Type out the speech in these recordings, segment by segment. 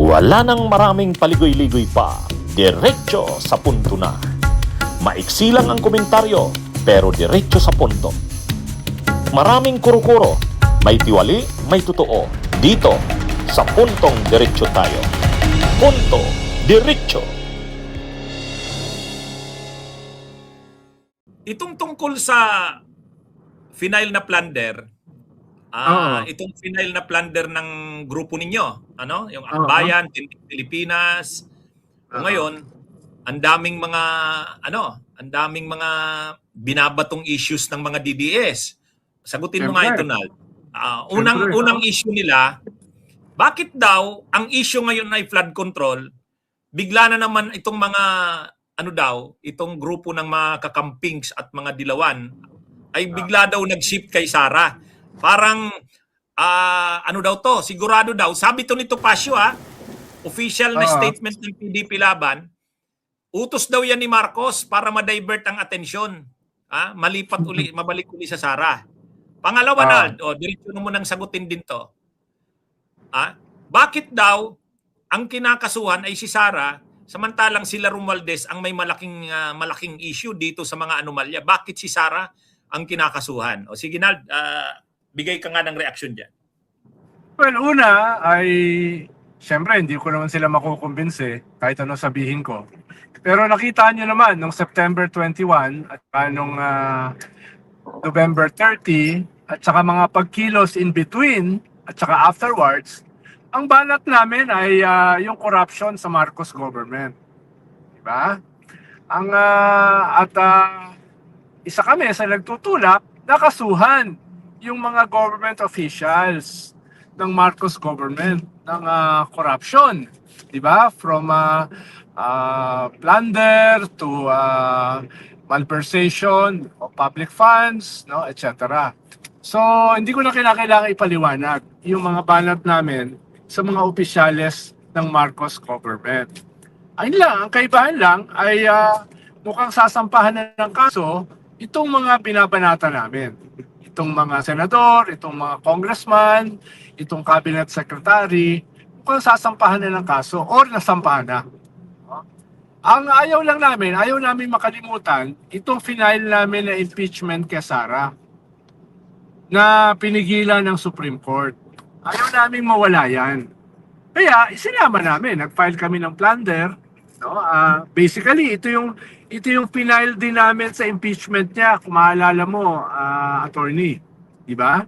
Wala nang maraming paligoy-ligoy pa, diretso sa punto na. Maiksi lang ang komentaryo, pero diretso sa punto. Maraming kuro-kuro, may tiwali, may totoo. Dito, sa puntong diretso tayo. Punto, diretso. Itong tungkol sa final na plunder, itong final na plunder ng grupo ninyo, ano? Yung Akbayan, Tindig Pilipinas. Ngayon, ang daming mga binabatong issues ng mga DDS. Sagutin mo nga ito, Nal. Unang issue nila, bakit daw ang issue ngayon ay flood control, bigla na naman itong mga itong grupo ng mga kakampings at mga dilawan ay bigla daw nag-shift kay Sara. Parang sigurado daw, sabi to ni Topacio, official na statement ng PDP Laban, utos daw yan ni Marcos para ma-divert ang atensyon. Mabalik uli sa Sara. Pangalawa, Nald, diretso mo nang sagutin din to. Bakit daw ang kinakasuhan ay si Sara, samantalang sila Romualdez ang may malaking issue dito sa mga anomalya? Bakit si Sara ang kinakasuhan? O sige, Nald, bigay ka nga ng reaksyon dyan. Well, una ay, siyempre, hindi ko naman sila makukumbinse kahit ano sabihin ko. Pero nakita nyo naman, nung September 21 at nung November 30, at saka mga pagkilos in between, at saka afterwards, ang banat namin ay yung corruption sa Marcos government. Diba? Isa kami sa nagtutulak, nakasuhan yung mga government officials ng Marcos government ng corruption. Diba? From plunder to malversation of public funds, no, etc. So, hindi ko na kailangan ipaliwanag yung mga banat namin sa mga opisyales ng Marcos government. Ayun lang, ang kaibahan lang ay mukhang sasampahan na ng kaso itong mga binabanata namin. Itong mga senador, itong mga congressman, itong cabinet secretary, mukhang sasampahan na ng kaso or nasampahan na. Ang ayaw namin makalimutan itong final namin na impeachment kay Sara na pinigilan ng Supreme Court. Ayaw namin mawala yan. Kaya isinama namin, nag-file kami ng plunder. No? Basically, ito yung final din namin sa impeachment niya, kung maalala mo, attorney. Diba?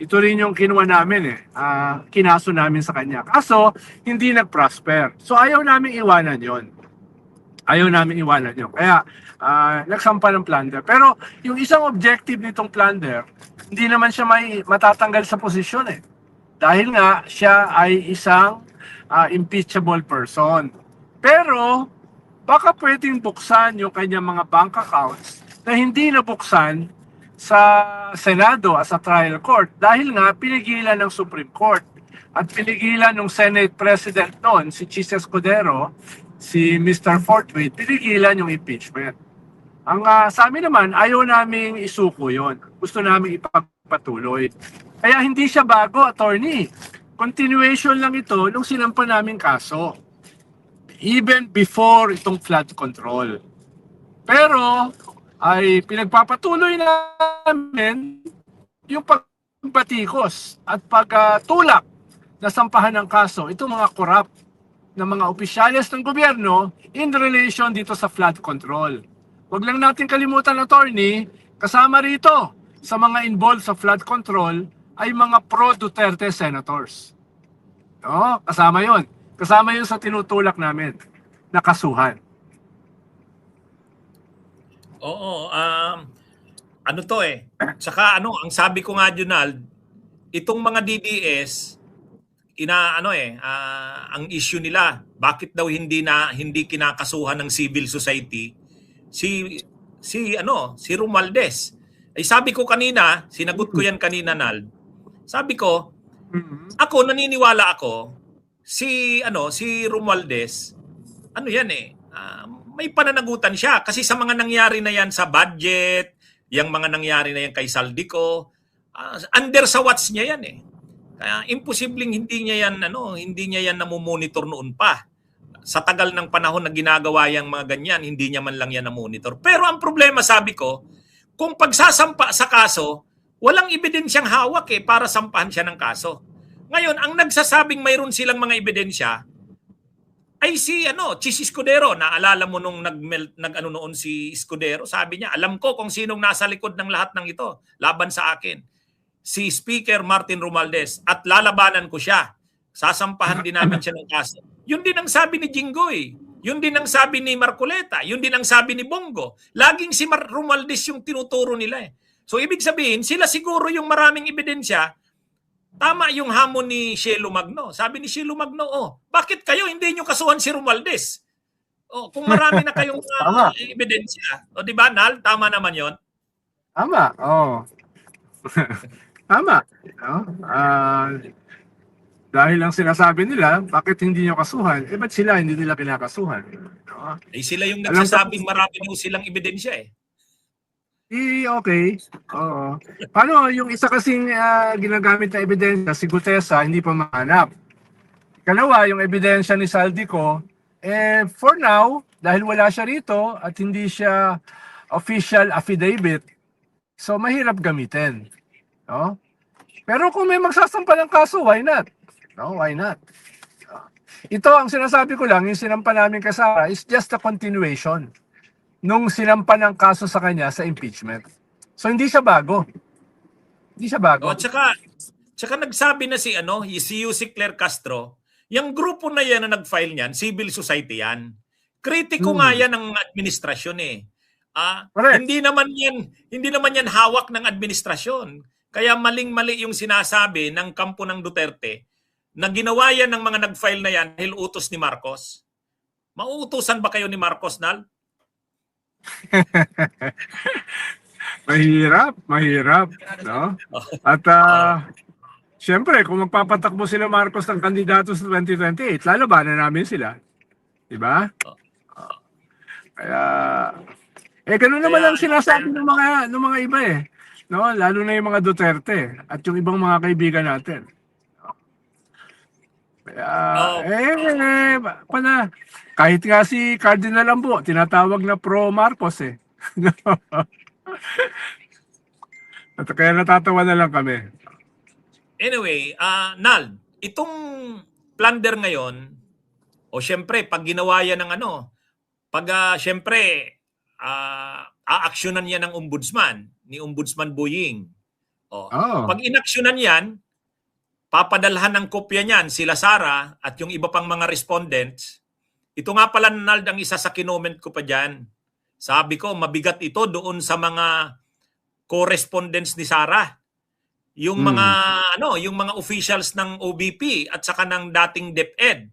Ito rin yung kinuha namin kinaso namin sa kanya. Kaso, hindi nag-prosper. So ayaw namin iwanan yon. Kaya nagsampa ng plunder. Pero yung isang objective nitong plunder, hindi naman siya matatanggal sa posisyon Dahil nga siya ay isang impeachable person. Pero baka pwedeng buksan yung kanyang mga bank accounts na hindi nabuksan sa Senado as a trial court dahil nga pinigilan ng Supreme Court at pinigilan ng Senate President noon, si Chis Escudero, si Mr. Forthwait, pinigilan yung impeachment. Ang sa amin naman, ayaw naming isuko yon. Gusto naming ipagpatuloy. Kaya hindi siya bago, attorney. Continuation lang ito nung sinampa namin kaso. Even before itong flood control. Pero ay pinagpapatuloy namin yung pagbatikos at pagtulak na sampahan ng kaso. Itong mga corrupt na mga opisyales ng gobyerno in relation dito sa flood control. Huwag lang natin kalimutan, attorney, kasama rito sa mga involved sa flood control ay mga pro-Duterte senators. No? Kasama yon. Kasama yun sa tinutulak namin na kasuhan. Oo, Saka ang sabi ko nga, Junald, itong mga DDS, ang issue nila, bakit daw hindi kinakasuhan ng civil society si Romualdez. Ay sabi ko kanina, sinagot ko yan kanina, Nald. Sabi ko, naniniwala ako si Romualdez, may pananagutan siya kasi sa mga nangyari na yan sa budget, yung mga nangyari na yan kay Saldico, under sa watch niya yan Kaya imposibleng hindi niya yan namomonitor noon pa. Sa tagal ng panahon na ginagawa yang mga ganyan, hindi niya man lang yan namonitor. Pero ang problema, sabi ko, kung pagsasampa sa kaso, walang ebidensyang hawak para sampahan siya ng kaso. Ngayon, ang nagsasabing mayroon silang mga ebidensya ay si Chis Escudero. Naalala mo nung noon si Escudero, sabi niya, alam ko kung sinong nasa likod ng lahat ng ito laban sa akin. Si Speaker Martin Romualdez, at lalabanan ko siya. Sasampahan din namin siya ng kaso. Yun din ang sabi ni Jinggoy. Yun din ang sabi ni Marcoleta. Yun din ang sabi ni Bongo. Laging si Romualdez yung tinuturo nila. So ibig sabihin, sila siguro yung maraming ebidensya. Tama yung hamon ni Shelo Magno. Sabi ni Shelo Magno, bakit kayo hindi nyo kasuhan si Romualdez? Kung marami na kayong ebidensya. Di ba, Nal? Tama naman yon. Tama, Tama. Dahil lang sinasabi nila, bakit hindi nyo kasuhan? Ba't sila hindi nila kinakasuhan? Sila yung nagsasabing marami daw silang ebidensya okay. Oo. Paano yung isa kasing ginagamit na ebidensya, si Gutesa, hindi pa mahanap? Ikalawa, yung ebidensya ni Saldico, for now, dahil wala siya rito at hindi siya official affidavit, so mahirap gamitin. No? Pero kung may magsasampa ng kaso, why not? No, why not? Ito ang sinasabi ko lang, yung sinampa namin kay Sara is just a continuation nung sinampa ng kaso sa kanya sa impeachment. So hindi siya bago. Hindi siya bago. Tsaka nagsabi na si Yussi Claire Castro, yung grupo na yan na nag-file niyan, civil society yan. Kritiko nga yan ng administrasyon Hindi naman yan hawak ng administrasyon. Kaya maling-mali yung sinasabi ng kampo ng Duterte na ginawa yan ng mga nag-file na yan dahil utos ni Marcos. Mauutusan ba kayo ni Marcos, Nal? Mahirap, no? At siyempre, kung magpapatakbo sila Marcos ng kandidato sa 2028, lalabanan namin sila. Diba? Kaya ganun naman ang sinasabi ng mga iba no? Lalo na yung mga Duterte at yung ibang mga kaibigan natin. Kahit nga si Cardinal Ambo, tinatawag na pro-Marcos At kaya natatawa na lang kami. Anyway, Nal, itong plunder ngayon, syempre, pag ginawa yan ng syempre, aaksyonan yan ng ombudsman, ni Ombudsman Boying. Pag inaksyonan yan, papadalhan ng kopya niyan sila Sara at yung iba pang mga respondents. Ito nga pala, Nald, ang isa sa kinoment ko pa dyan. Sabi ko, mabigat ito doon sa mga correspondents ni Sara. Yung mga officials ng OBP at saka ng dating DepEd.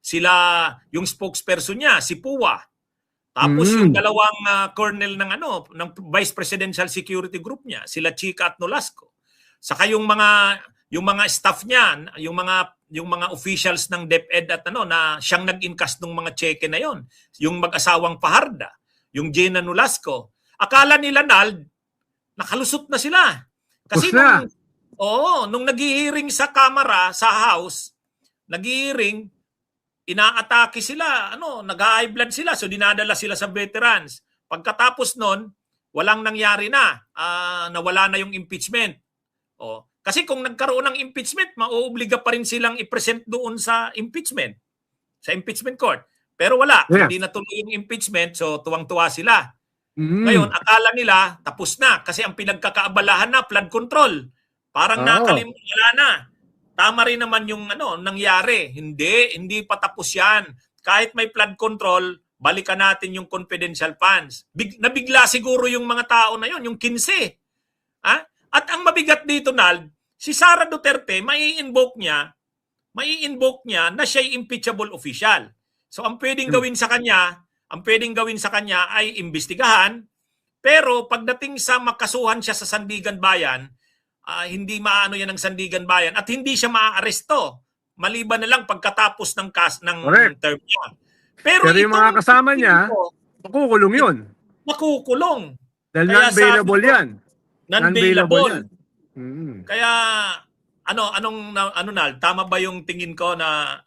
Sila, yung spokesperson niya, si Puwa. Tapos yung dalawang colonel ng Vice Presidential Security Group niya, sila Chica at Nolasco. Saka yung mga staff niya, yung mga officials ng DepEd at na siyang nag-incast ng mga cheque na yon, yung mag-asawang Paharda, yung Jenna Nolasco. Akala nila, Nald, nakalusot na sila. Kasi nung nag-hearing sa Kamara, sa House, nag-hearing, inaatake sila, nag-high blood sila, so dinadala sila sa veterans. Pagkatapos nun, walang nangyari na, nawala na yung impeachment. Kasi kung nagkaroon ng impeachment, mauobliga pa rin silang i-present doon sa impeachment court. Pero wala, hindi natuloy yung impeachment, so tuwang-tuwa sila. Ngayon, akala nila, tapos na, kasi ang pinagkakaabalahan na, flood control. Parang nakalimutan na. Tama rin naman yung nangyari. Hindi pa tapos yan. Kahit may flood control, balikan natin yung confidential funds. Nabigla siguro yung mga tao na yon, yung 15. At ang mabigat dito, Nald, si Sara Duterte, mai-invoke niya na siya'y impeachable official. So ang pwedeng gawin sa kanya, ay imbestigahan, pero pagdating sa makasuhan siya sa Sandigan Bayan, hindi maano yan ng Sandigan Bayan at hindi siya maaaresto maliban na lang pagkatapos ng term niya. Pero yung mga kasama niya, makukulong yun. Makukulong. Dahil non-bailable yan. Non-bailable. Kaya ano Nal, tama ba yung tingin ko na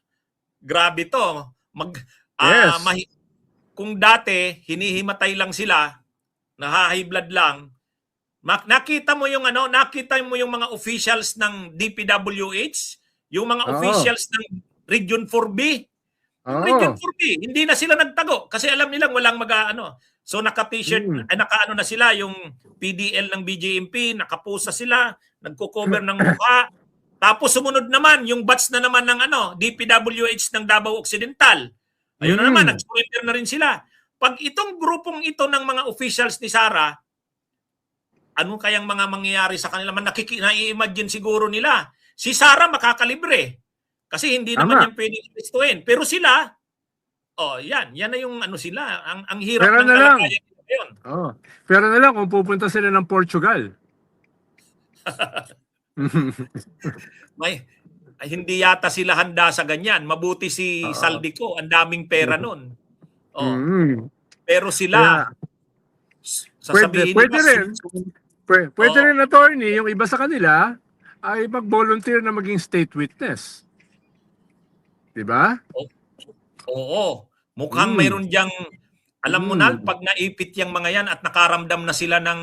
grabe to? Yes. Kung dati hinihimatay lang sila, high blood lang, nakita mo yung mga officials ng DPWH, yung mga Oo. officials ng Region 4B. Yung Oo. Region 4B, hindi na sila nagtago kasi alam nilang walang So naka-t-shirt, naka-ano na sila, yung PDL ng BJMP, nakapusa sila, nagko-cover ng mukha. Tapos sumunod naman, yung batch na naman ng DPWH ng Davao Occidental. Ayun na naman, nag-surrender na rin sila. Pag itong grupong ito ng mga officials ni Sara, ano kayang mga mangyayari sa kanila? Nai-imagine siguro nila. Si Sara makakalibre. Kasi hindi naman yan pwedeng ipistuin. Pero sila, yan na yung sila. Ang hirap Pero ng na lang. kalagayan nila yun. Pero na lang kung pupunta sila ng Portugal. Hindi yata sila handa sa ganyan. Mabuti si Saldico, ang daming pera nun. Pero sila, sasabihin pwede nila, rin. Pwede rin, attorney, yung iba sa kanila ay mag-volunteer na maging state witness. Diba? Oo. Mukhang mayroon diyang, alam mo na, pag naipit yung mga yan at nakaramdam na sila ng,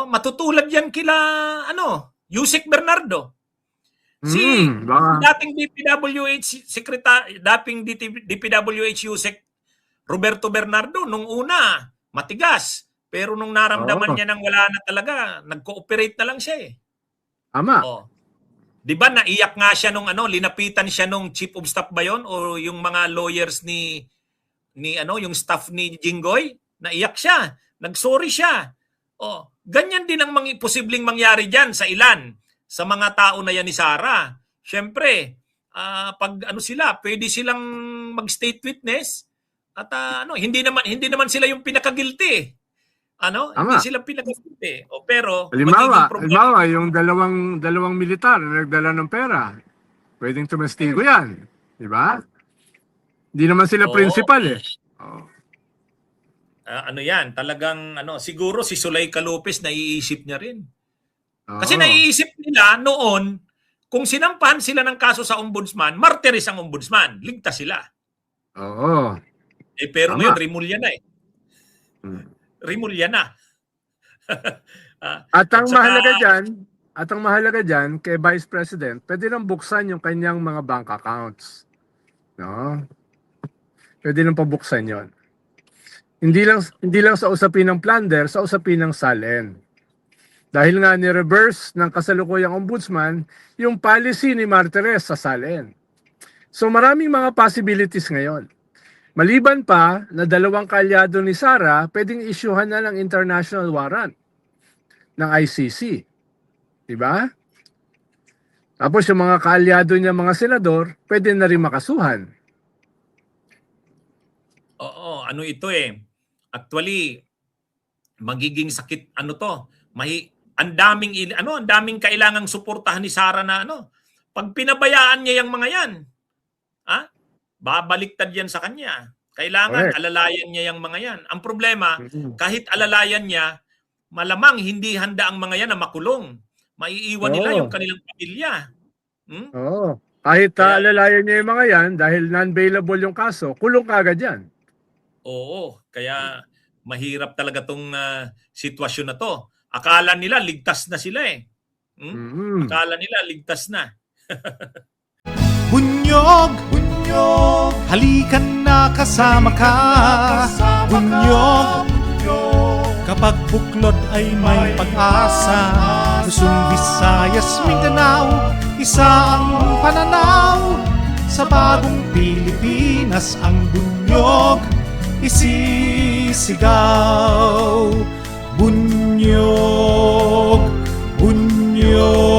matutulad yan kila, Yusek Bernardo. Dating DPWH DPWH Yusek Roberto Bernardo, nung una, matigas. Pero nung naramdaman niya nang wala na talaga, nag-cooperate na lang siya eh. Ama. Di ba naiyak nga siya nung linapitan siya nung chief of staff ba yun? O yung mga lawyers ni yung staff ni Jinggoy? Naiyak siya. Nag-sorry siya. Ganyan din ang posibleng mangyari dyan sa ilan. Sa mga tao na yan ni Sara. Siyempre, pag sila, pwede silang mag-state witness at hindi naman sila yung pinaka-guilty. Hindi sila pinaka-guilty. Pero Halimbawa, yung dalawang militar na nagdala ng pera, pwedeng tumestigo yan. Di ba? Hindi naman sila principal eh. Yan, talagang siguro si Zuleika Lopez naiisip niya rin. Kasi naiisip nila noon, kung sinampahan sila ng kaso sa ombudsman, martiris ang ombudsman, ligtas sila. Oo. Pero ngayon, Rimulya na eh. Rimulya na. At ang mahalaga dyan, kay Vice President, pwede nang buksan yung kanyang mga bank accounts. No? Pwede nang pabuksan yon. Hindi lang sa usapin ng plunder, sa usapin ng SALN. Dahil nga ni-reverse ng kasalukuyang ombudsman yung policy ni Martires sa SALN. So maraming mga possibilities ngayon. Maliban pa na dalawang kaalyado ni Sara, pwedeng isyuhan na ng international warrant ng ICC. Diba? Tapos yung mga kaalyado niya, mga senador, pwede na rin makasuhan. Oo, ito eh. Actually, magiging sakit ang daming kailangang suportahan ni Sara na pag pinabayaan niya yung mga yan, babaliktad yan sa kanya. Kailangan alalayan niya yung mga yan. Ang problema, kahit alalayan niya, malamang hindi handa ang mga yan na makulong. Maiiwan nila yung kanilang pamilya. Kahit alalayan niya yung mga yan, dahil non-bailable yung kaso, kulong kagad yan. Oo, kaya mahirap talaga tong sitwasyon na to. Akala nila ligtas na sila eh. Akala nila ligtas na. Bunyog, halikan na kasama ka. Bunyog, kapag buklod ay may pag-asa. Luzon, Visayas, Mindanao, isa ang pananaw. Sa bagong Pilipinas ang bunyog isisigaw. Bunyog, bunyog.